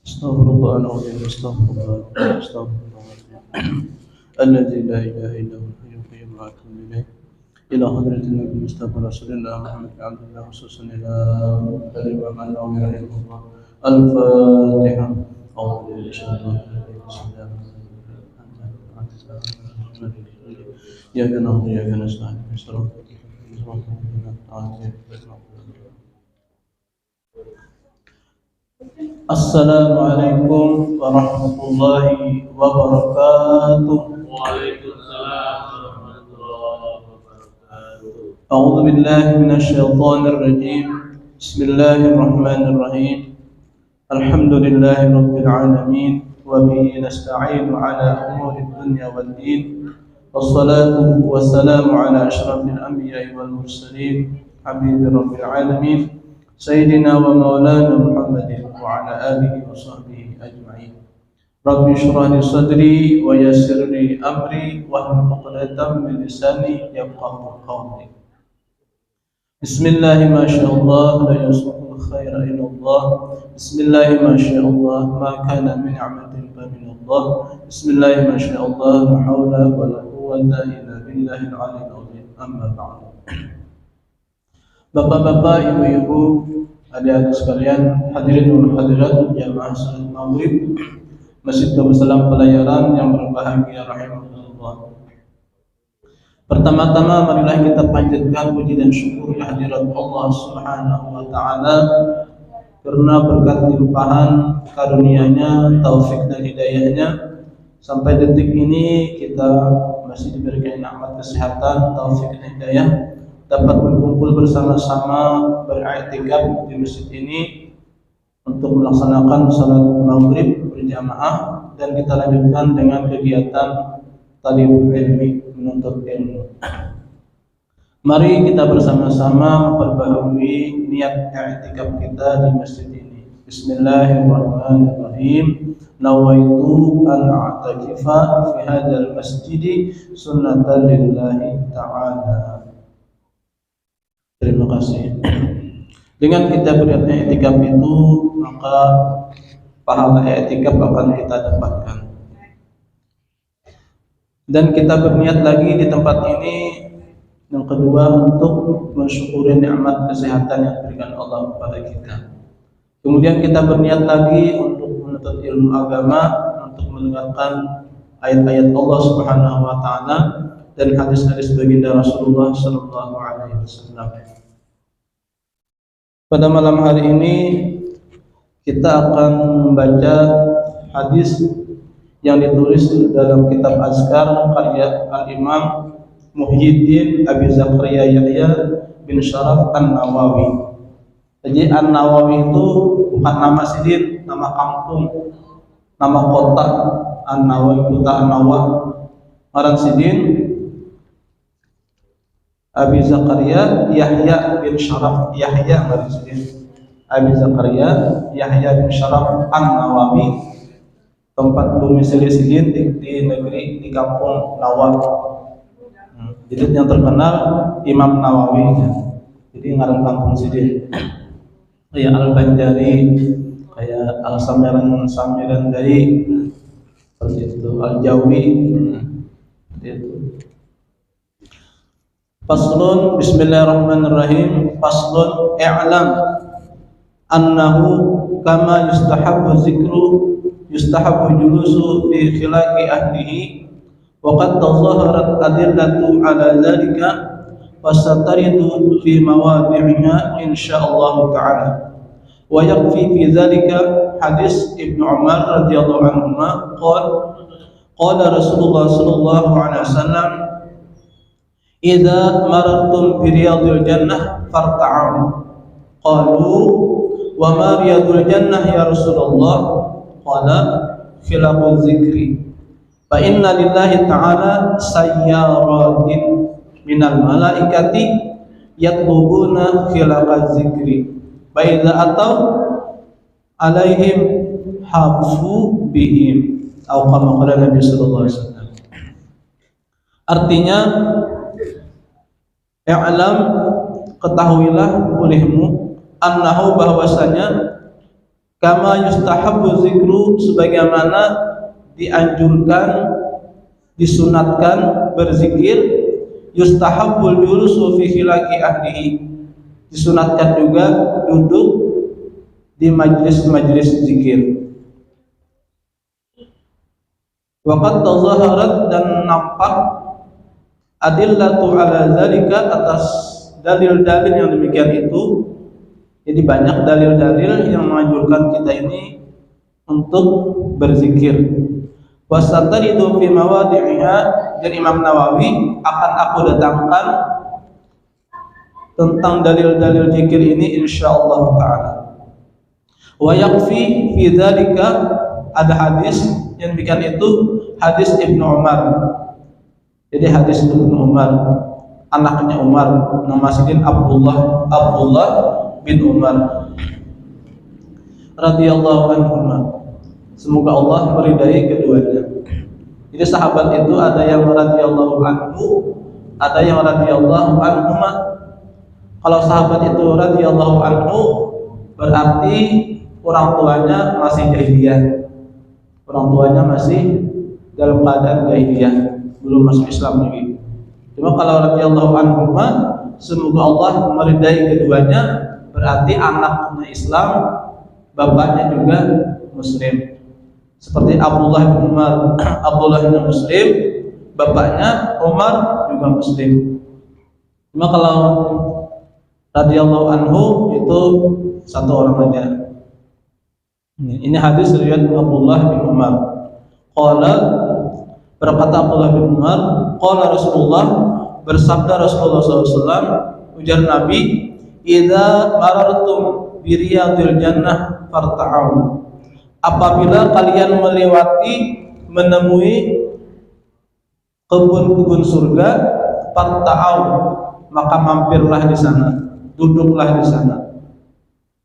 استغفر الله العظيم استغفر الله استغفر الله الذي لا اله الا هو الحي القيوم لا يكون اليه الى حضرة النبي المصطفى رسول الله محمد بن عبد الله خصوصا الى كلمة من لا اله الا الله الفاتحة. أعوذ بالله من الشيطان الرجيم بسم الله الرحمن الرحيم إياك نعبد وإياك نستعين صراط Assalamualaikum warahmatullahi wabarakatuh. Waalaikumsalam warahmatullahi wabarakatuh. A'udzu billahi minasyaitonir rajim. Bismillahirrahmanirrahim. Alhamdulillahi rabbil alamin wa bihi nasta'inu ala umuri dunya wad din. Wassalatu wassalamu ala asyrafil anbiya'i wal mursalin habibi rabbil alamin sayyidina wa maulana Muhammadin wa ala alihi wa sahbihi ajma'in. Rabbi shrah li sadri wa yassir li amri wahlul 'uqdatam min lisani yafqahu qawli. Bismillah ma syaallah la yusbihu khaira illa Allah. Bismillah ma syaallah ma kana min ni'matin fa min Allah. Bismillah ma syaallah la haula wa la quwwata illa billahil 'aliyyil 'azim. Amma ba'd. Bapak-bapak, ibu-ibu, adik-adik sekalian, hadirin dan hadirat jamaah salat maghrib Masjid Darussalam Pelayaran yang berbahagia rahimahullah. Pertama-tama marilah kita panjatkan puji dan syukur kehadirat Allah Subhanahu wa taala karena berkat limpahan karunia-Nya, taufik dan hidayah-Nya sampai detik ini kita masih diberikan nikmat kesehatan, taufik dan hidayah dapat berkumpul bersama-sama beriktikaf di masjid ini untuk melaksanakan salat maghrib berjamaah dan kita lanjutkan dengan kegiatan talibul ilmi menuntut ilmu. Mari kita bersama-sama memperbaharui niat i'tikaf kita di masjid ini. Bismillahirrahmanirrahim. Nawaitu an a'takifa fi hadzal masjid sunnatan lillahi ta'ala. Terima kasih. Dengan kita berniat i'tikaf itu, maka pahala i'tikaf akan kita dapatkan. Dan kita berniat lagi di tempat ini yang kedua untuk mensyukuri nikmat kesehatan yang diberikan Allah kepada kita. Kemudian kita berniat lagi untuk menuntut ilmu agama, untuk mendengarkan ayat-ayat Allah Subhanahu wa taala dan hadis-hadis baginda Rasulullah sallallahu alaihi wasallam. Pada malam hari ini kita akan membaca hadis yang ditulis dalam kitab Azkar karya Al-Imam Muhyiddin Abi Zakaria Yahya bin Syaraf An-Nawawi. Jadi An-Nawawi itu bukan nama sidin, nama kampung, nama kota. An-Nawawi kota An-Nawawi. Orang sidin Abi Zakaria Yahya bin Syaraf Yahya Marizudin Abi Zakaria Yahya bin Syaraf An-Nawawi, tempat domisili sidin di negeri di kampung Nawawi. Jadi yang terkenal Imam Nawawi. Jadi ngaran kampung sidin. Kayak Al-Banjari, kayak Al-Samiran dari seperti itu, Al-Jawi seperti itu. Faslun, bismillahirrahmanirrahim. Faslun, i'lam annahu kama yustahabbu julusu fi khilaqi ahlihi wa qad tazaharat adillatu ala dhalika fasataridu fi mawadi'iha insyaallah ta'ala. Wa yakfi fi dhalika hadis Ibnu Umar radhiyallahu anhuma qala Rasulullah sallallahu alaihi wasallam, idza marartum bi riyadil jannah farta'u. Qalu wa ma riyadul jannah ya Rasulullah? Qala khilaqul zikri. Fa inna lillahi ta'ala sayyaratin minal malaikati yatlubuna khilaqal zikri. Fa idza ataw alaihim hafu bihim. Atau kama qala Nabi sallallahu alaihi wasallam. Artinya, i'lam, ketahuilah olehmu, annahu bahwasanya Kama yustahabbu zikru, sebagaimana dianjurkan, disunatkan berzikir. Yustahabbul julusu fi khilaqi ahlihi, disunatkan juga duduk di majlis-majlis zikir. Waqad tazaharat, dan nampak adillatu ala zalika, atas dalil-dalil yang demikian itu. Jadi banyak dalil-dalil yang menganjurkan kita ini untuk berzikir. Wasataridu fi mawadi'iha, dan Imam Nawawi akan aku datangkan tentang dalil-dalil zikir ini insyaallah taala. Wa yakfi fi dzalika, ada hadis yang demikian itu, hadis Ibnu Umar. Jadi hadis Ibnu Umar, anaknya Umar, nama sidin Abdullah bin Umar radhiyallahu anhu. Semoga Allah meridai keduanya. Jadi sahabat itu ada yang radhiyallahu anhu, ada yang radhiyallahu anhuma. Kalau sahabat itu radhiyallahu anhu, berarti orang tuanya masih jahiliyah. Orang tuanya masih dalam keadaan jahiliyah, belum masuk Islam lagi. Cuma kalau radhiyallahu anhuma, semoga Allah meridai keduanya, berarti anaknya Islam, bapaknya juga Muslim. Seperti Abdullah bin Umar, Abdullahnya Muslim, bapaknya Umar juga Muslim. Cuma kalau radhiyallahu anhu itu satu orang aja. Ini hadis riwayat Abdullah bin Umar. Qala, berkata Abdullah bin Umar, qala Rasulullah, bersabda Rasulullah SAW, ujar Nabi, idza marartum bi riyadil jannah farta'u, apabila kalian melewati, menemui kebun-kebun surga, farta'u, maka mampirlah di sana, duduklah di sana.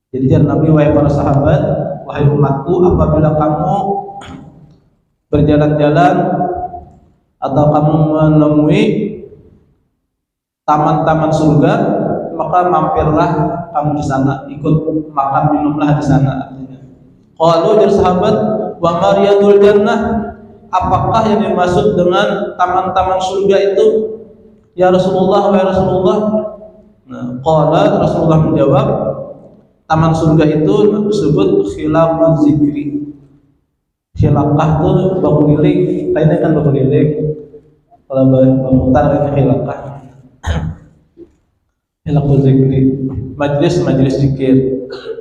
Jadi Nabi, wahai para sahabat, wahai umatku, apabila kamu berjalan-jalan atau kamu menemui taman-taman surga, maka mampirlah kamu di sana, ikut makan minumlah di sana. Qalu, dari sahabat, wa mariyadul jannah, apakah yang dimaksud dengan taman-taman surga itu ya Rasulullah, wahai Rasulullah? Nah, qala, Rasulullah menjawab, taman surga itu disebut khilaful zikri. Khilaqah itu baku lilik, lainnya kan baku lilik. Kalau bakutar itu khilaqah. Khilaful zikri, majlis-majlis zikir.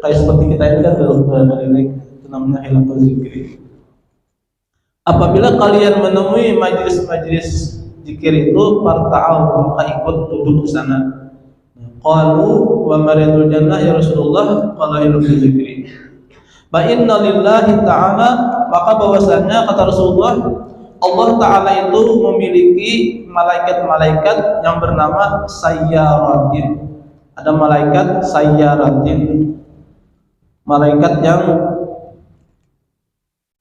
Kayak seperti kita ini kan baku lilik, itu namanya khilaful zikri. Apabila kalian menemui majlis-majlis zikir itu, farta'u, maka ikut duduk di sana. Qalu wa maridul jannah ya Rasulullah, qala ilmu zikri. Fa inna lillahi ta'ala, maka bahwasanya kata Rasulullah, Allah Ta'ala itu memiliki malaikat-malaikat yang bernama sayyaratin. Ada malaikat sayyaratin. Malaikat yang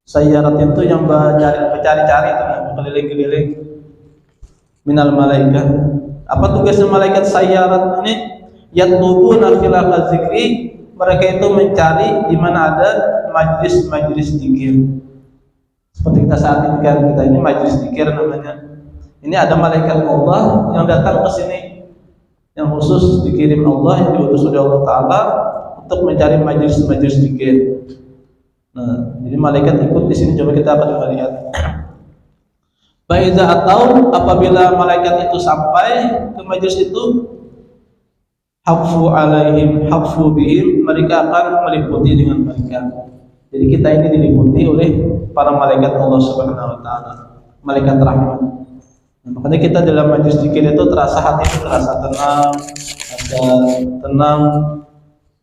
sayyaratin itu yang bercari-cari itu, keliling-keliling. Minal malaikat. Apa tugasnya malaikat sayyarat ini? Yatlubuna khilaqaz zikri, mereka itu mencari di mana ada majlis-majlis zikir. Seperti kita saat ini kan, kita ini majlis zikir namanya. Ini ada malaikat Allah yang datang ke sini, yang khusus dikirim Allah, yang diutus oleh Allah Ta'ala untuk mencari majlis-majlis zikir. Nah, jadi malaikat ikut di sini, coba kita akan melihat. Faiza atau apabila malaikat itu sampai ke majlis itu, hafu alaihim hafu bihim, mereka akan meliputi dengan mereka. Jadi kita ini diliputi oleh para malaikat Allah Subhanahu wa taala, malaikat rahmat. Nah, makanya kita dalam majlis zikir itu terasa hati itu terasa tenang,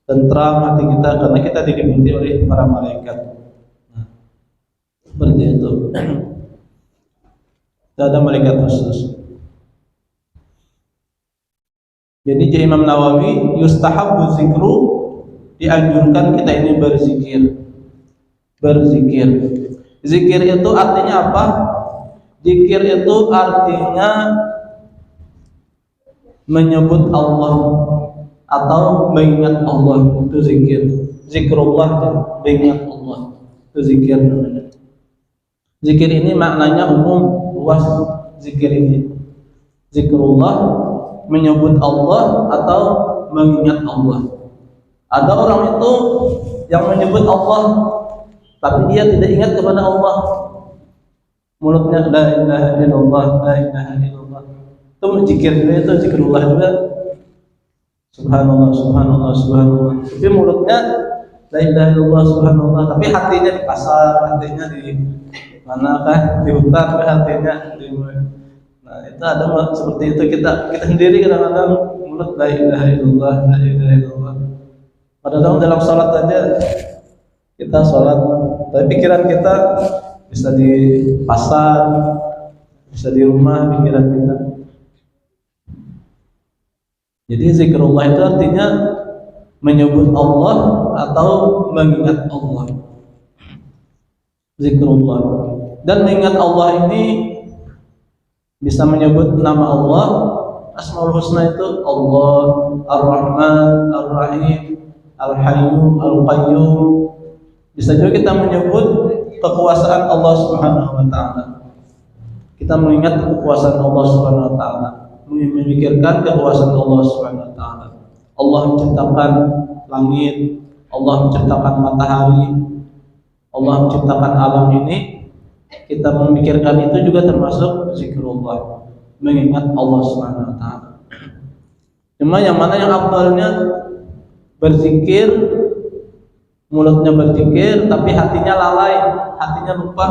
tentram hati kita, karena kita diliputi oleh para malaikat. Nah, seperti itu. Tidak ada malaikat khusus. Jadi Imam Nawawi, yustahabbu zikru, dianjurkan kita ini berzikir. Berzikir. Zikir itu artinya apa? Zikir itu artinya menyebut Allah atau mengingat Allah, itu zikir. zikrullah, ingat Allah. Itu zikir namanya. Zikir ini maknanya umum, luas. Zikir ini zikrullah, menyebut Allah atau mengingat Allah. Ada orang itu yang menyebut Allah tapi dia tidak ingat kepada Allah. Mulutnya la ilaha illallah, la ilaha illallah. Itu zikir juga, itu zikrullah juga. Subhanallah, subhanallah, subhanallah. Tapi mulutnya la ilaha illallah, subhanallah, tapi hatinya di pasar, hatinya di mana kah? Di hutan kah hatinya? Nah, itu ada seperti itu. Kita sendiri kadang-kadang mulut la ilaha illallah, la ilaha illallah. Padahal dalam sholat aja kita sholat, tapi pikiran kita bisa di pasar, bisa di rumah pikiran kita. Jadi zikrullah itu artinya menyebut Allah atau mengingat Allah. Zikrullah. Dan mengingat Allah ini bisa menyebut nama Allah. Asmaul Husna itu Allah, Ar-Rahman, Ar-Rahim, Al-Hayyu, Al-Qayyum. Bisa juga kita menyebut kekuasaan Allah Subhanahu wa taala. Kita mengingat kekuasaan Allah Subhanahu wa taala, memikirkan kekuasaan Allah Subhanahu wa taala. Allah menciptakan langit, Allah menciptakan matahari, Allah menciptakan alam ini. Kita memikirkan itu juga termasuk zikrullah, mengingat Allah Subhanahu wa taala. Cuma yang mana yang afdalnya berzikir, mulutnya berzikir tapi hatinya lalai, hatinya lupa,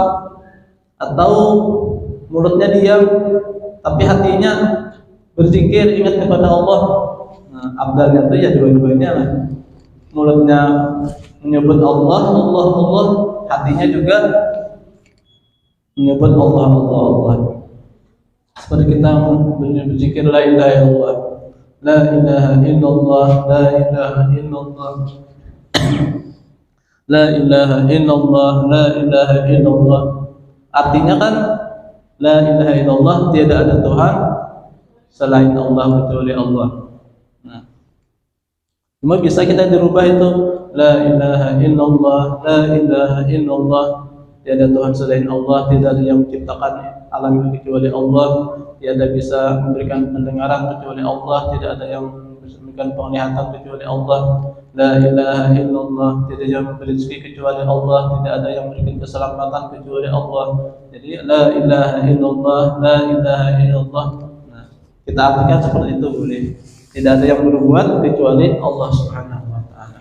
atau mulutnya diam tapi hatinya berzikir, ingat kepada Allah. Nah, afdalnya itu ya dua-duanya lah. Mulutnya menyebut Allah, Allah, Allah, hatinya juga menyebut Allah, Allah, Allah. Seperti kita berzikir la ilaha illallah, la ilaha illallah, la ilaha illallah, la ilaha illallah, la ilaha illallah. Artinya kan la ilaha illallah, tiada ada Tuhan selain Allah kecuali Allah. Nah, cuma bisa kita dirubah itu la ilaha illallah, la ilaha illallah, tiada Tuhan selain Allah, tidak ada yang menciptakan alam ini kecuali Allah, tiada bisa memberikan pendengaran kecuali Allah, tidak ada yang bisa memberikan penglihatan kecuali Allah. La ilaha illallah, tidak ada yang memberi rezeki kecuali Allah, tidak ada yang memberikan keselamatan kecuali Allah. Jadi la ilaha illallah, la ilaha illallah. Nah, kita artikan seperti itu boleh. Tidak ada yang berbuat kecuali Allah Subhanahu wa taala.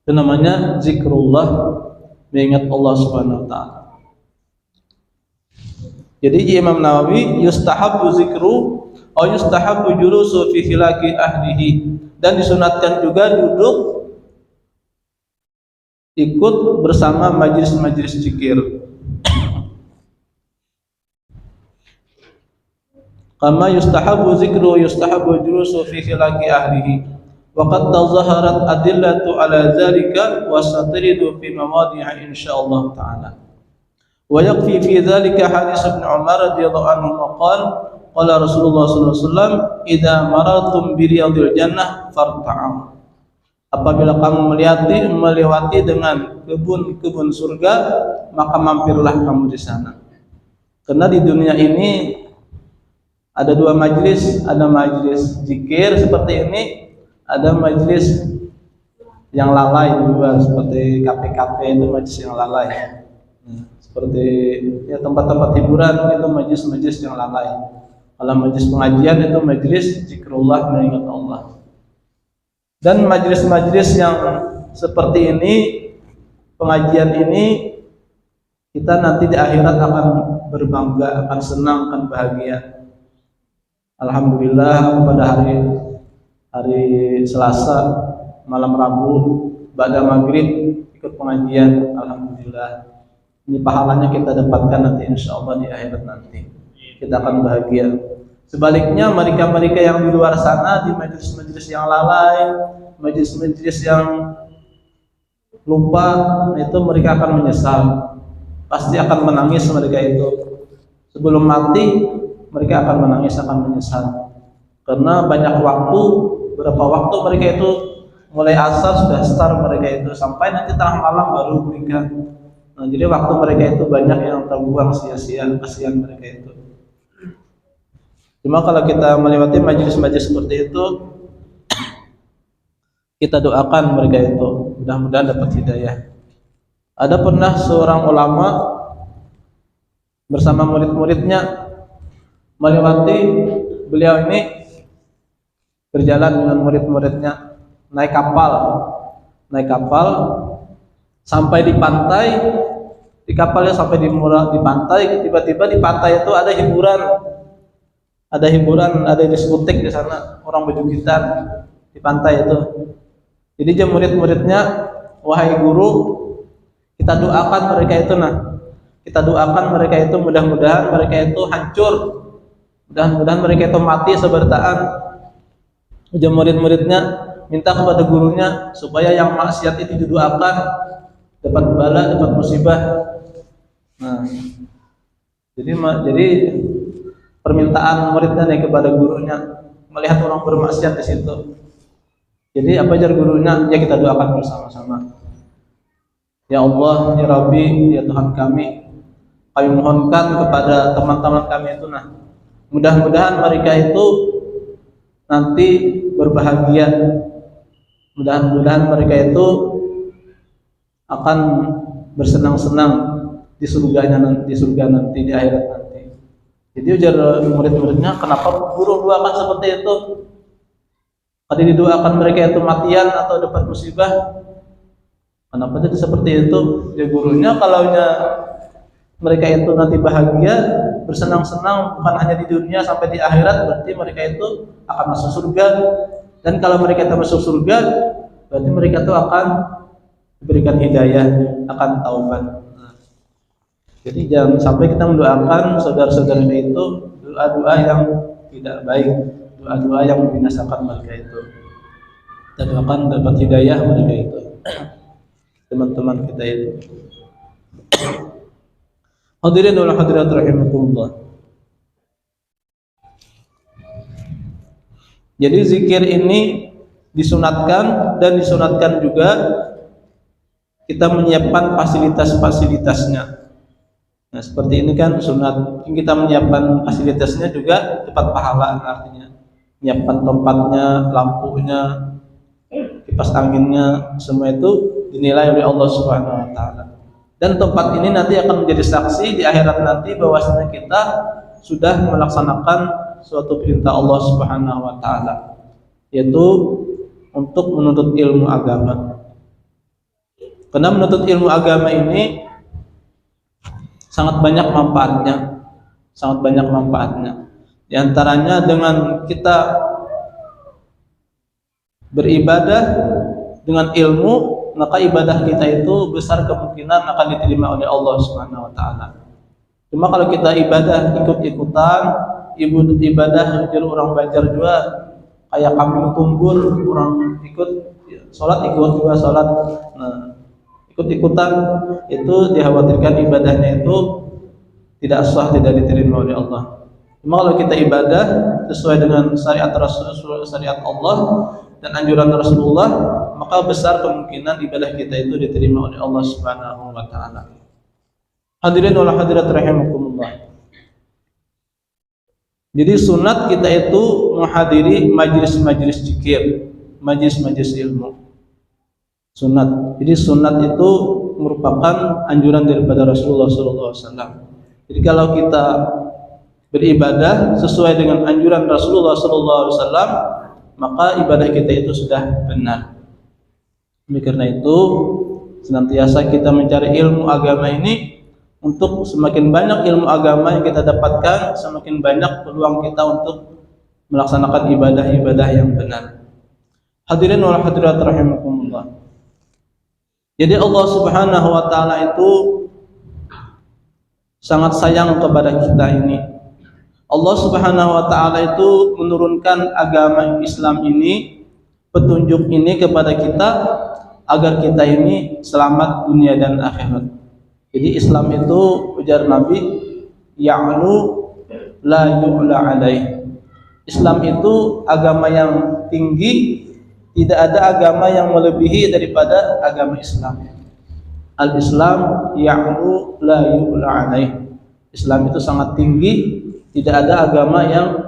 Itu namanya zikrullah, mengingat Allah Subhanahu wa taala. Jadi Imam Nawawi yustahabbu zikru atau yustahabbu julusu fi khilaqi ahlihi, dan disunatkan juga duduk ikut bersama majlis-majlis zikir. Kama yustahabbu zikru yustahabbu julusu fi khilaqi ahlihi. Wa qad tazaharat adillatu ala dzalika wa satridu fi mawadhi'a insyaallah taala. Wa yakfi fi dzalika hadis Ibnu Umar radhiyallahu anhu qala qala Rasulullah sallallahu alaihi wasallam idza maratum bi riyadil jannah farta'u. Apabila kamu melewati dengan kebun-kebun surga, maka mampirlah kamu di sana. Karena di dunia ini ada dua majlis, ada majlis zikir seperti ini, ada majlis yang lalai juga seperti kafe-kafe, itu majlis yang lalai. Seperti ya tempat-tempat hiburan itu majlis-majlis yang lalai. Kalau majlis pengajian itu majlis zikrullah, mengingat Allah. Dan majlis-majlis yang seperti ini, pengajian ini, kita nanti di akhirat akan berbangga, akan senang, akan bahagia. Alhamdulillah pada hari Selasa malam Rabu pada maghrib ikut pengajian, alhamdulillah. Ini pahalanya kita dapatkan nanti insyaallah di akhirat nanti. Kita akan bahagia. Sebaliknya mereka-mereka yang di luar sana di majelis-majelis yang lalai, majelis-majelis yang lupa, itu mereka akan menyesal. Pasti akan menangis mereka itu. Sebelum mati mereka akan menangis, akan menyesal. Karena banyak waktu, berapa waktu mereka itu mulai asar sudah start mereka itu sampai nanti tengah malam baru menikah. Nah, jadi waktu mereka itu banyak yang terbuang sia-sia, kasihan mereka itu. Cuma kalau kita melewati majelis-majelis seperti itu, kita doakan mereka itu mudah-mudahan dapat hidayah. Ada pernah seorang ulama bersama murid-muridnya melewati, beliau ini berjalan dengan murid-muridnya naik kapal sampai di pantai. Di kapalnya sampai di pantai, tiba-tiba di pantai itu ada hiburan, ada diskotik di sana, orang berjogetan di pantai itu. Jadi dia murid-muridnya, wahai guru, kita doakan mereka itu mudah-mudahan mereka itu hancur, mudah-mudahan mereka itu mati sebertaan. Dia murid-muridnya minta kepada gurunya supaya yang maksiat itu didoakan dapat bala, dapat musibah. Nah, jadi permintaan muridnya nih kepada gurunya melihat orang bermaksiat di situ. Jadi apa ajar gurunya? Ya kita doakan bersama-sama. Ya Allah, ya Rabbi, ya Tuhan kami mohonkan kepada teman-teman kami itu, mudah-mudahan mereka itu nanti berbahagia. Mudah-mudahan mereka itu akan bersenang-senang di surga nanti, di akhirat nanti. Jadi ujar murid-muridnya, kenapa guru doakan seperti itu? Tadi didoakan mereka itu matian atau dapat musibah. Kenapa jadi seperti itu? Ya gurunya, kalaunya mereka itu nanti bahagia, bersenang-senang bukan hanya di dunia sampai di akhirat, berarti mereka itu akan masuk surga. Dan kalau mereka itu masuk surga, berarti mereka itu akan diberikan hidayah, akan taubat. Jadi jangan sampai kita mendoakan saudara-saudara itu doa-doa yang tidak baik, doa-doa yang membinasakan mereka itu. Kita doakan dapat hidayah mereka itu, teman-teman kita itu. Hadirin wal hadirat rahimakumullah. Jadi zikir ini disunatkan, dan disunatkan juga kita menyiapkan fasilitas-fasilitasnya. Nah, seperti ini kan sunat. Kita menyiapkan fasilitasnya juga dapat pahala, artinya menyiapkan tempatnya, lampunya, kipas anginnya, semua itu dinilai oleh Allah Subhanahu wa taala. Dan tempat ini nanti akan menjadi saksi di akhirat nanti bahwasanya kita sudah melaksanakan suatu perintah Allah Subhanahu wa taala, yaitu untuk menuntut ilmu agama. Karena menuntut ilmu agama ini sangat banyak manfaatnya. Di antaranya dengan kita beribadah dengan ilmu, maka ibadah kita itu besar kemungkinan akan diterima oleh Allah Subhanahu wa taala. Cuma kalau kita ibadah ikut-ikutan, ibadah jadi orang Banjar juga kayak kambing kumbur, orang ikut sholat juga sholat. Nah, ikut-ikutan itu dikhawatirkan ibadahnya itu tidak sah, tidak diterima oleh Allah. Cuma kalau kita ibadah sesuai dengan syariat Allah dan anjuran Rasulullah, maka besar kemungkinan ibadah kita itu diterima oleh Allah Subhanahu wa taala. Hadirin wal hadirat rahimakumullah. Jadi sunat kita itu menghadiri majelis-majelis zikir, majelis-majelis ilmu. Sunat. Jadi sunat itu merupakan anjuran daripada Rasulullah SAW. Jadi kalau kita beribadah sesuai dengan anjuran Rasulullah SAW, maka ibadah kita itu sudah benar. Oleh karena itu, senantiasa kita mencari ilmu agama ini. Untuk semakin banyak ilmu agama yang kita dapatkan, semakin banyak peluang kita untuk melaksanakan ibadah-ibadah yang benar. Hadirin wal hadirat rahimakumullah. Jadi Allah Subhanahu wa taala itu sangat sayang kepada kita ini. Allah Subhanahu wa taala itu menurunkan agama Islam ini, petunjuk ini kepada kita agar kita ini selamat dunia dan akhirat. Jadi Islam itu, ujar Nabi, ya'lu la yu'la alaih. Islam itu agama yang tinggi tidak ada agama yang melebihi daripada agama Islam. Al-Islam ya'lu la yu'la alaih. Islam itu sangat tinggi, tidak ada agama yang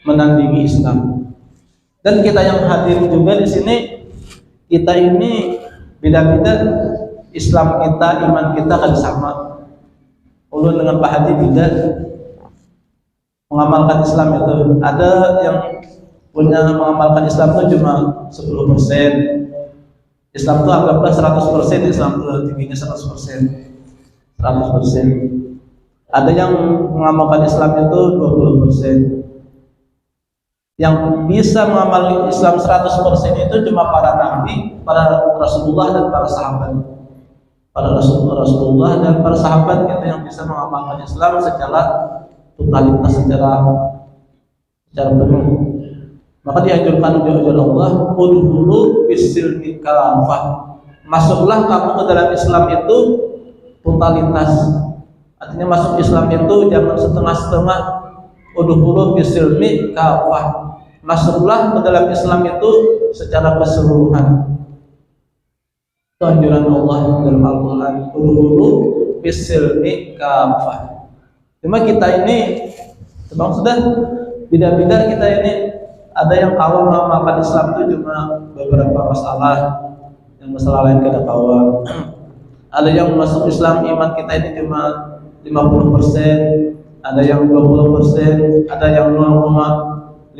menandingi Islam. Dan kita yang hadir juga di sini, kita ini beda-beda. Islam kita, iman kita kan sama. Ulun dengan Pak Haji beda. Mengamalkan Islam itu ada yang punya mengamalkan Islam itu cuma 10%. Islam itu anggaplah 100%, Islam itu tingginya 100%. Ada yang mengamalkan Islam itu 20%. Yang bisa mengamalkan Islam 100% itu cuma para nabi, para Rasulullah dan para sahabat. Para Rasulullah dan para sahabat itu yang bisa mengamalkan Islam secara totalitas, secara penuh. Maka dianjurkan oleh Allah, udhulu bisilmi kafah. Masuklah kamu ke dalam Islam itu totalitas. Artinya masuk Islam itu jangan setengah-setengah. Udhulu bisilmi kafah. Masuklah ke dalam Islam itu secara keseluruhan. Itu anjuran Allah dalam Al-Quran. Udhulu bisilmi kafah. Cuma kita ini, memang sudah beda-beda kita ini. Ada yang kawan mengamalkan Islam itu cuma beberapa masalah, yang masalah lain kada kawan. Ada yang masuk Islam iman kita ini cuma 50%, ada yang 20%, ada yang 0,5%,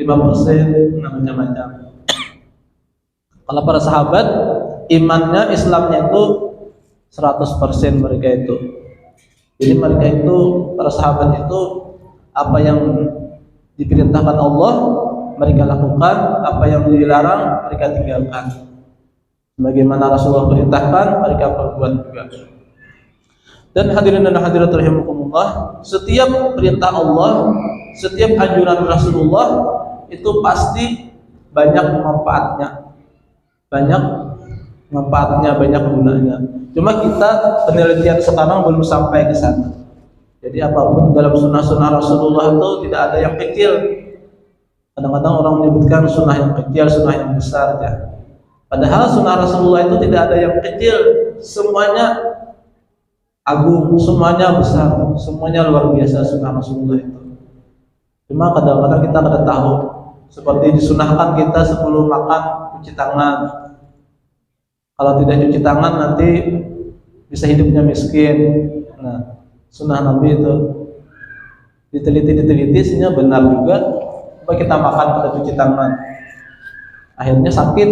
macam-macam. Kalau para sahabat imannya, Islamnya itu 100% mereka itu. Jadi mereka itu, para sahabat itu, apa yang diperintahkan Allah mereka lakukan, apa yang dilarang mereka tinggalkan. Bagaimana Rasulullah perintahkan, mereka perbuat juga. Dan hadirin dan hadirat rahimakumullah, setiap perintah Allah, setiap anjuran Rasulullah itu pasti banyak manfaatnya. Banyak gunanya. Cuma kita penelitian sekarang belum sampai ke sana. Jadi apapun dalam sunnah-sunnah Rasulullah itu tidak ada yang kecil. Kadang-kadang orang menyebutkan sunnah yang kecil, sunnah yang besar ya. Padahal sunnah Rasulullah itu tidak ada yang kecil, semuanya agung, semuanya besar, semuanya luar biasa sunnah Rasulullah itu. Cuma kadang-kadang kita tidak tahu. Seperti disunahkan kita sebelum makan cuci tangan. Kalau tidak cuci tangan nanti bisa hidupnya miskin. Nah, sunnah Nabi itu diteliti sehingga benar juga. Coba kita makan pada cuci tangan, akhirnya sakit,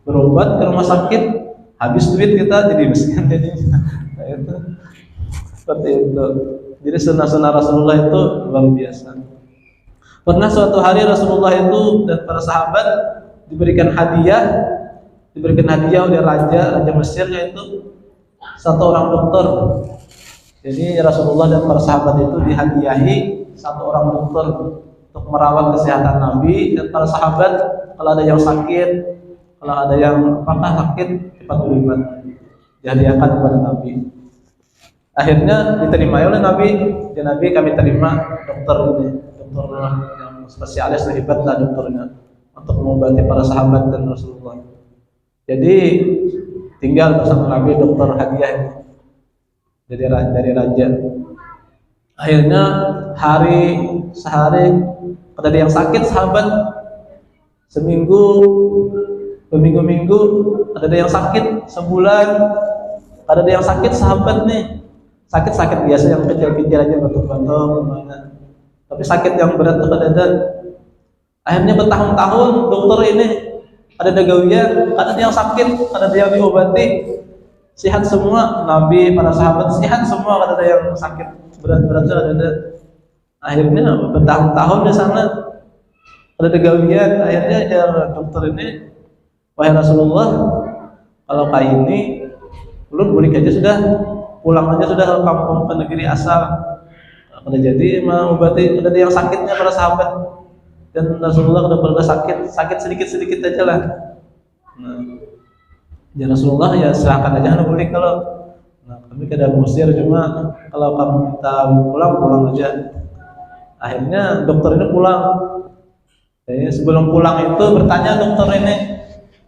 berobat ke rumah sakit, habis duit kita jadi miskin. Jadi itu seperti itu. Jadi sunnah-sunnah Rasulullah itu luar biasa. Pernah suatu hari Rasulullah itu dan para sahabat diberikan hadiah oleh raja Mesir, yaitu satu orang dokter. Jadi Rasulullah dan para sahabat itu dihadiahi satu orang dokter untuk merawat kesehatan Nabi dan para sahabat. Kalau ada yang sakit, kalau ada yang sakit, cepat berobat, dihadiahkan kepada Nabi. Akhirnya diterima oleh Nabi. Ya Nabi, kami terima dokter yang spesialis, hebat lah dokternya untuk mengobati para sahabat dan Rasulullah. Jadi tinggal bersama Nabi dokter hadiah dari raja. Akhirnya sehari ada yang sakit sahabat, seminggu, berminggu-minggu, ada yang sakit sebulan, ada yang sakit sahabat nih, sakit biasa yang kecil-kecil aja batuk-batuk, tapi sakit yang berat tuh ada. Akhirnya bertahun-tahun dokter ini ada gawian, ada yang sakit, ada yang diobati, sehat semua. Nabi, para sahabat sehat semua, ada yang sakit berat-berat ada. Akhirnya bertahun-tahun di sana ada gawian. Akhirnya ajar dokter ini, wahai Rasulullah, kalau kayak ini, belum balik aja sudah, pulang aja sudah ke kampung, ke negeri asal. Udah jadi mengobati, udah ada yang sakitnya para sahabat. Dan Rasulullah udah pernah sakit sedikit-sedikit aja lah. Nah, ya Rasulullah ya silahkan aja balik kalau. Nah, kami kada musir, cuma kalau kamu minta pulang aja. Akhirnya dokter ini pulang. Jadi sebelum pulang itu bertanya dokter ini,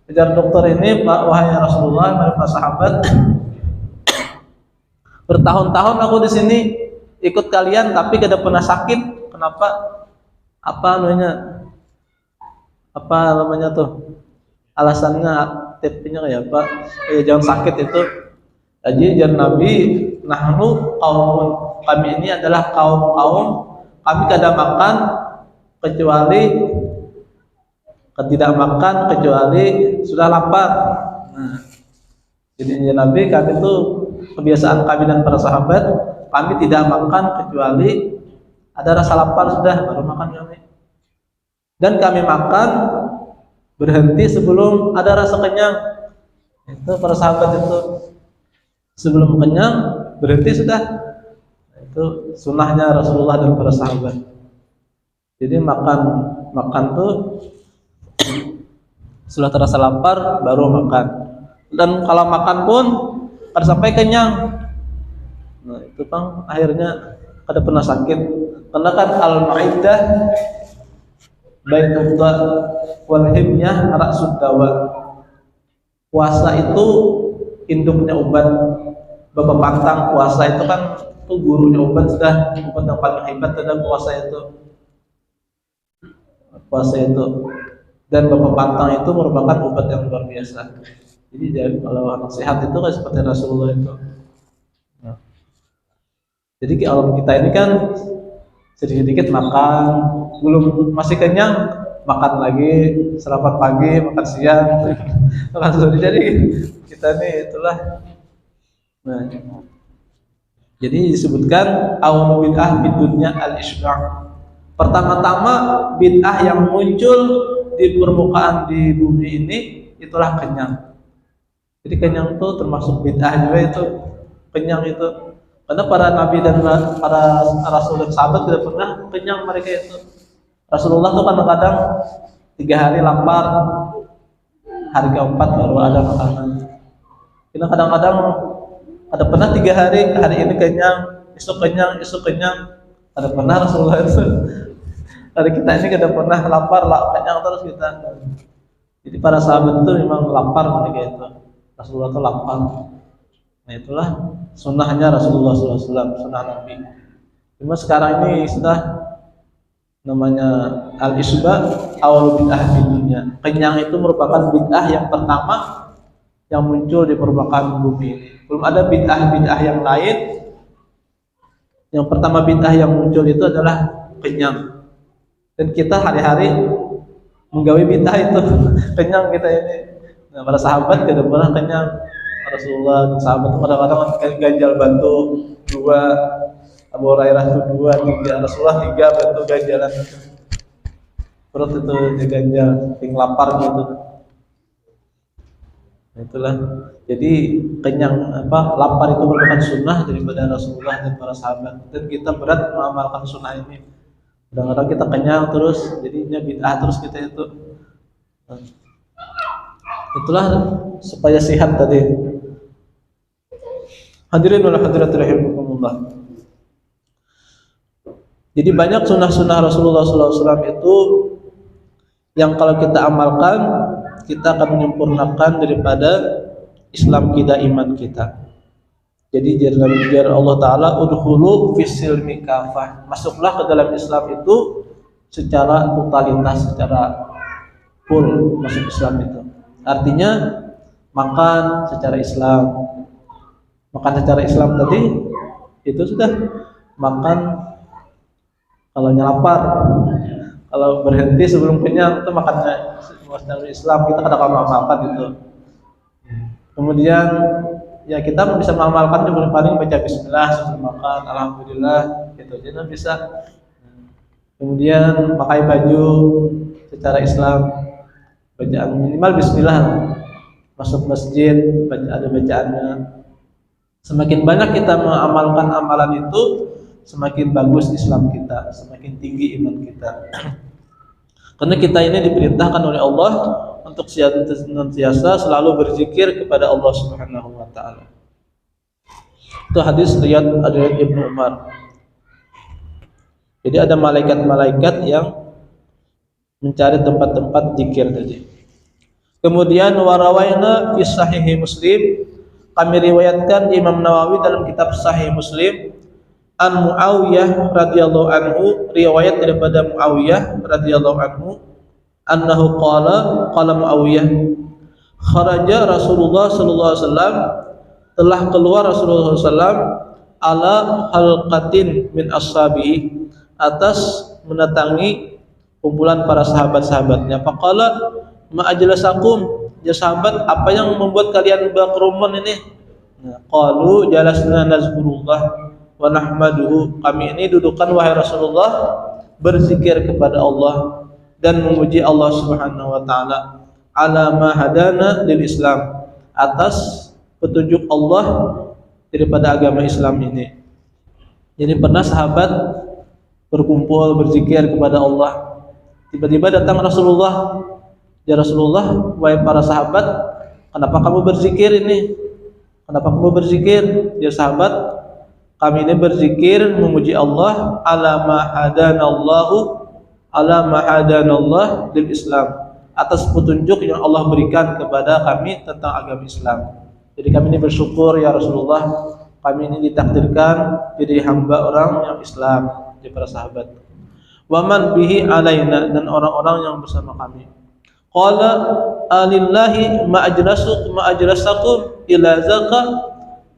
Ujar dokter ini, wahai Rasulullah, wahai para sahabat, bertahun-tahun aku di sini ikut kalian tapi tidak pernah sakit. Kenapa? Apa namanya tuh? Alasannya, tipsnya kayak apa? Jangan sakit itu. Jadi jangan Nabi, nahnu kaum, kami ini adalah kaum kami tidak makan kecuali tidak makan kecuali sudah lapar. Nah, jadi Nabi, kami itu kebiasaan kami dan para sahabat, kami tidak makan kecuali ada rasa lapar sudah baru makan kami. Dan kami makan berhenti sebelum ada rasa kenyang. Itu para sahabat itu sebelum kenyang berhenti sudah. Itu sunnahnya Rasulullah dan para sahabat. Jadi makan tuh setelah terasa lapar baru makan. Dan kalau makan pun harus sampai kenyang. Nah itu kan akhirnya kada pernah sakit. Karena kan al-ma'idah baitut wal himyah ra'sud dawa. Puasa itu induknya obat. Bapak pantang puasa itu kan itu gurunya obat, sudah obat yang paling hebat adalah puasa itu. Dan bapak pantang itu merupakan obat yang luar biasa. Jadi kalau anak sehat itu kan seperti Rasulullah itu. Nah, jadi kalau kita ini kan sedikit-sedikit makan, belum masih kenyang makan lagi, sarapan pagi, makan siang, makan sore. Jadi kita ini itulah. Nah, jadi disebutkan awal bid'ah bidunya al-isba'. Pertama-tama bid'ah yang muncul di permukaan di bumi ini itulah kenyang. Jadi kenyang itu termasuk bid'ah juga itu, kenyang itu. Karena para nabi dan para rasul dan sahabat tidak pernah kenyang mereka itu. Rasulullah tuh kadang-kadang 3 hari lapar, hari keempat baru ada makanan. Kita kadang-kadang ada pernah 3 hari ini kenyang, esok kenyang. Ada pernah Rasulullah itu. Hari kita ini kada pernah lapar, kenyang terus kita. Jadi para sahabat itu memang lapar mereka itu. Rasulullah itu lapar. Nah itulah sunnahnya Rasulullah SAW, sunnah Nabi. Cuma sekarang ini sudah namanya al-isba awal bid'ah di dunia. Kenyang itu merupakan bid'ah yang pertama yang muncul di permukaan bumi ini. Belum ada bid'ah yang lain. Yang pertama bid'ah yang muncul itu adalah kenyang. Dan kita hari-hari menggawe bid'ah itu kenyang kita ini. Nah, para sahabat tidak pernah kenyang. Rasulullah dan sahabat itu kadang-kadang ganjal batu 2, Abu Hurairah itu 2, 3, Rasulullah 3 batu ganjalan. Perut itu diganjal, lapar gitu. Itulah. Jadi kenyang lapar itu merupakan sunnah daripada Rasulullah dan para sahabat. Dan kita berat mengamalkan sunnah ini. Kadang-kadang kita kenyang terus, jadinya bid'ah terus kita itu. Itulah supaya sehat tadi. Hadirin wal hadirat rahimakumullah. Jadi banyak sunnah-sunnah Rasulullah SAW itu yang kalau kita amalkan kita akan menyempurnakan daripada Islam kita, iman kita. Jadi jar Allah Ta'ala udhulu fisilmi kafah, masuklah ke dalam Islam itu secara totalitas, secara full masuk Islam itu. Artinya makan secara Islam. Makan secara Islam tadi itu sudah makan kalau lapar, kalau berhenti sebelum kenyang itu makannya secara Islam, kita kadang-kadang mengamalkan itu. Kemudian ya kita bisa mengamalkan juga paling baca bismillah sebelum makan, alhamdulillah gitu aja bisa. Kemudian pakai baju secara Islam, bacaan minimal bismillah. Masuk masjid ada bacaannya. Semakin banyak kita mengamalkan amalan itu, semakin bagus Islam kita, semakin tinggi iman kita. Karena kita ini diperintahkan oleh Allah untuk senantiasa selalu berzikir kepada Allah Subhanahu wa taala. Itu hadis riwayat Ibnu Umar. Jadi ada malaikat-malaikat yang mencari tempat-tempat zikir tadi. Kemudian warawaina fi sahih Muslim, kami riwayatkan Imam Nawawi dalam kitab Sahih Muslim an Muawiyah radhiyallahu anhu, riwayat daripada Muawiyah radhiyallahu anhu, annahu qala Muawiyah, kharaja Rasulullah sallallahu alaihi wasallam, telah keluar Rasulullah SAW ala halqatin min ashabihi, atas mendatangi kumpulan para sahabat-sahabatnya. Faqala ma ajlasakum, ya sahabat, apa yang membuat kalian berkerumun ini? Qalu jalasna nazkurullah wa nahmaduhu, kami ini dudukan wahai Rasulullah berzikir kepada Allah dan memuji Allah Subhanahu wa taala, ala ma hadana lil Islam, atas petunjuk Allah daripada agama Islam ini. Jadi pernah sahabat berkumpul berzikir kepada Allah, tiba-tiba datang Rasulullah, ya Rasulullah, wahai para sahabat, kenapa kamu berzikir ini? Kenapa kamu berzikir? Ya sahabat, kami ini berzikir memuji Allah ala ma hadanallah lil Islam, atas petunjuk yang Allah berikan kepada kami tentang agama Islam. Jadi kami ini bersyukur ya Rasulullah, kami ini ditakdirkan jadi hamba orang yang Islam, jadi para sahabat. Waman bihi alaina, dan orang-orang yang bersama kami. Qala alillahi ma ajlasakum ila zaka,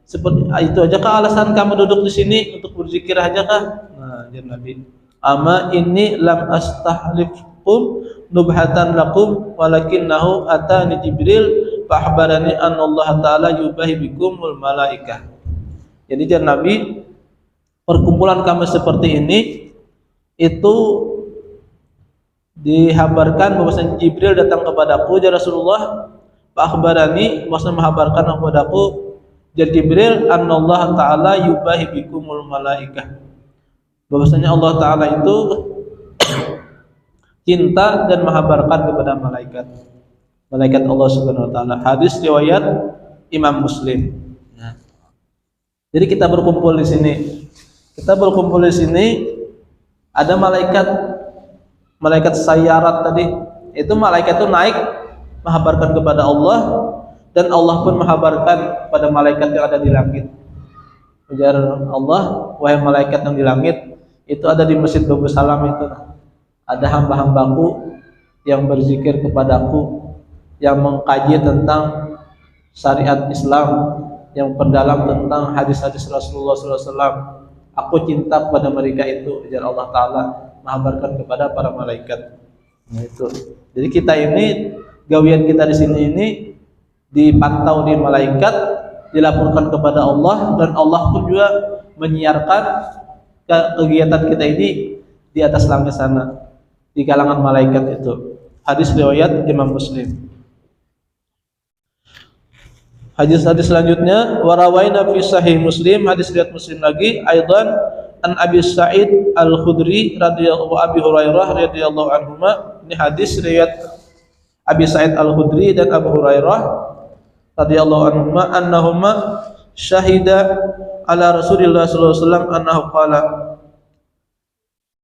seperti itu aja kah alasan kamu duduk di sini untuk berzikir aja kah? Nah, jadi Nabi, ama ini lam astahlifkum nubhatan lakum walakinnahu atani Jibril fa'akhbarani anna Allah ta'ala yubahi bikumul malaikah. Jadi jar Nabi, perkumpulan kami seperti ini itu dihabarkan bahwasanya Jibril datang kepadaku, jar Rasulullah, fa'akhbarani, maksudnya menghabarkan kepadaku, jar Jibril, anna Allah ta'ala yubahi bikumul malaikah, bahwasanya Allah ta'ala itu cinta dan menghabarkan kepada malaikat Allah Subhanahu wa taala. Hadis riwayat Imam Muslim. Nah, jadi kita berkumpul di sini. Ada malaikat sayyarat tadi. Itu malaikat itu naik menghabarkan kepada Allah, dan Allah pun menghabarkan kepada malaikat yang ada di langit. Ujar Allah, wahai malaikat yang di langit, itu ada di Masjid Babus Salam itu. Ada hamba-hambaku yang berzikir kepadaku, yang mengkaji tentang syariat Islam, yang perdalam tentang hadis-hadis Rasulullah SAW. Aku cinta kepada mereka itu, ujar Allah Ta'ala, mengabarkan kepada para malaikat. Nah, itu. Jadi kita ini, gawian kita di sini ini dipantau di malaikat, dilaporkan kepada Allah, dan Allah pun juga menyiarkan kegiatan kita ini di atas langit sana, di kalangan malaikat itu. Hadis riwayat Imam Muslim. Hadis-hadis selanjutnya, warawaina fi sahih Muslim, hadis riwayat Muslim lagi, aidan an Abi Sa'id Al-Khudri radhiyallahu Abi Hurairah radhiyallahu anhuma. Ini hadis riwayat Abi Sa'id Al-Khudri dan Abu Hurairah radhiyallahu anhuma, annahuma syahida ala Rasulillah sallallahu alaihi wasallam annahu qala.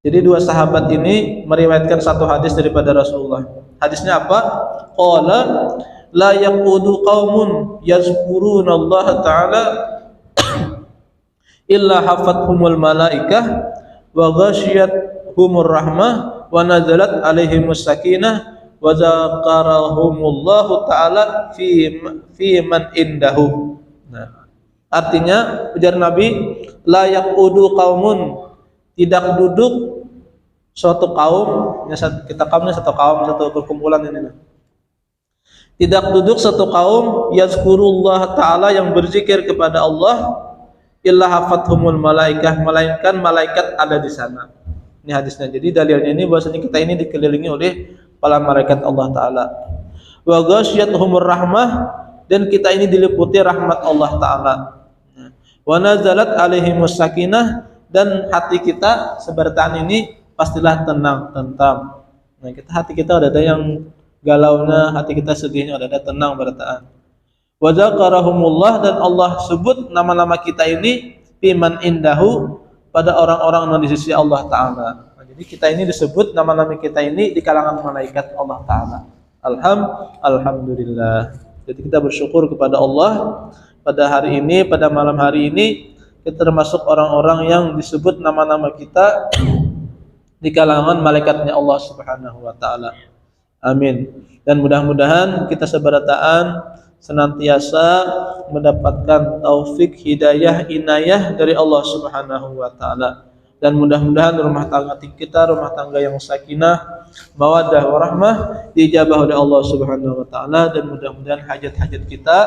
Jadi dua sahabat ini meriwayatkan satu hadis daripada Rasulullah. Hadisnya apa? Qala la yaqudu qaumun yazkuruna Allah ta'ala illa hafathumul malaikah wa ghasyiyatuhumur rahmah wa nazalat alaihimus sakinah wa zakarahumullahu ta'ala fi man indahu. Nah, artinya ujar Nabi, la yaqudu qaumun, tidak duduk suatu kaum, kita kaumnya satu kaum, satu perkumpulan ini. Tidak duduk satu kaum yazkurullah ta'ala yang berzikir kepada Allah illa hafathumul malaikah, melainkan malaikat ada di sana. Ini hadisnya. Jadi dalilnya ini bahwasanya kita ini dikelilingi oleh para malaikat Allah Ta'ala. Wa ghasyiyatuhumur rahmah, dan kita ini diliputi rahmat Allah Ta'ala. Wa nazalat alaihimus sakinah, dan hati kita sebertaan ini pastilah tenang, tentram. Nah, hati kita ada yang galaunya, hati kita sedihnya, ada tenang bertaan. Wa zakarahumullah, dan Allah sebut nama-nama kita ini fiman indahu, pada orang-orang yang di sisi Allah Ta'ala. Nah, jadi kita ini disebut nama-nama kita ini di kalangan malaikat Allah Ta'ala. Alhamdulillah. Jadi kita bersyukur kepada Allah pada hari ini, pada malam hari ini kita termasuk orang-orang yang disebut nama-nama kita di kalangan malaikatnya Allah Subhanahu wa taala. Amin. Dan mudah-mudahan kita seberataan senantiasa mendapatkan taufik, hidayah, inayah dari Allah Subhanahu wa taala. Dan mudah-mudahan rumah tangga kita rumah tangga yang sakinah, mawaddah warahmah diijabah oleh Allah Subhanahu wa taala, dan mudah-mudahan hajat-hajat kita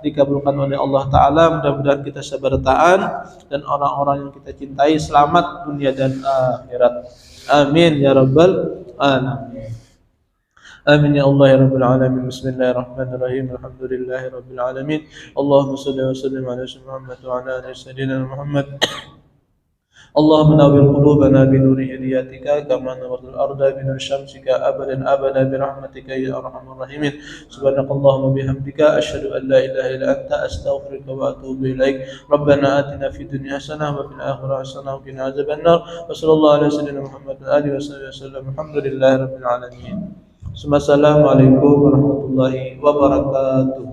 dikabulkan oleh Allah taala. Mudah-mudahan kita seberataan dan orang-orang yang kita cintai selamat dunia dan akhirat. Amin ya rabbal alamin. Amin ya Allah ya rabbal alamin. Bismillahirrahmanirrahim. Alhamdulillahi rabbil alamin. Allahumma shalli wa sallim ala sayyidina Muhammad wa ala ali sayyidina Muhammad. اللهم نور قلوبنا بنور هديتك كما نورت الأرض بنور شمسك أبدا أبدا برحمتك يا أرحم الراحمين. سبحانك اللهم وبحمدك أشهد أن لا إله إلا أنت أستغفرك وأتوب إليك. ربنا آتنا في الدنيا حسنة وفي الآخرة حسنة وقنا عذاب النار. وصلى الله على سيدنا محمد وآله وصحبه وسلم. الحمد لله رب العالمين. السلام عليكم ورحمة الله وبركاته.